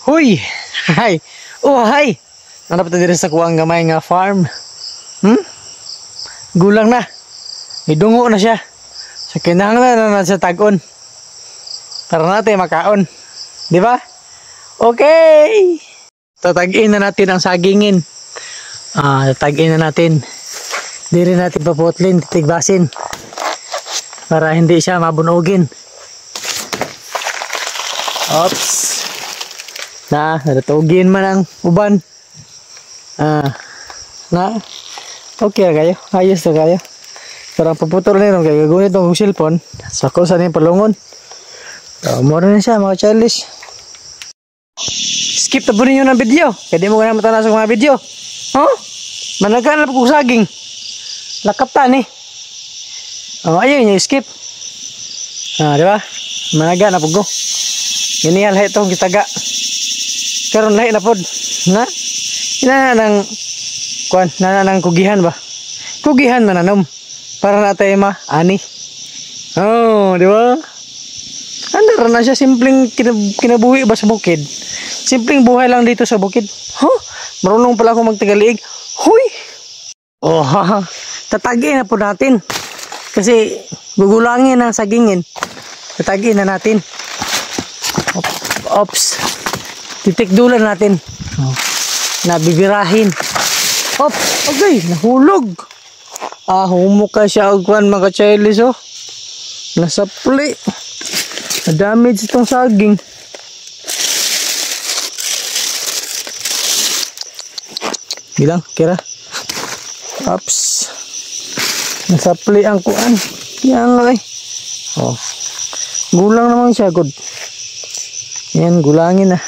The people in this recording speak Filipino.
Huy! Hi! Oh, hi! Ano pa dito sa kuwang gamay nga farm? Gulang na. May dungo na siya. So, kinahanglan na sa tag-on. Para natin makaon. Di ba? Okay! Tatagin na natin ang sagingin. Tatagin na natin. Di rin natin paputlin, titigbasin. Para hindi siya mabunogin. Oops! Nadatugin man ang uban. Okay kayo. Ayos na kayo. Parang paputol na yun. Kaya gagawin itong cellphone. So ako saan yung palungon. Mura na siya mga childish. Skip na po ninyo ng video. Kaya di mo na matanas ang mga video. Managan na po kong saging. Lakaptan eh. Ayun yung skip. Diba? Managan na po ko. Ganyan lahat itong kitaga. Karon lahat na po. Ina ng kuan, ng kugihan ba? Kugihan mananom. Para natin ani. Di ba? Andar na siya, simpleng kinabuhi ba sa bukid? Simpleng buhay lang dito sa bukid. Marunong pala ako magtagaliig. Huy! Tatagin na po natin. Kasi gugulangin ang sagingin. Tatagin na natin. Oops. Titikdulan natin. Nabibirahin. Okay, nahulog. Humuka siya agwan mga chailis nasapli. Na-damage itong saging. Bilang, kira. Oops. Nasapli ang kuan. Yan nga Gulang naman siya, good. Yan, gulangin na.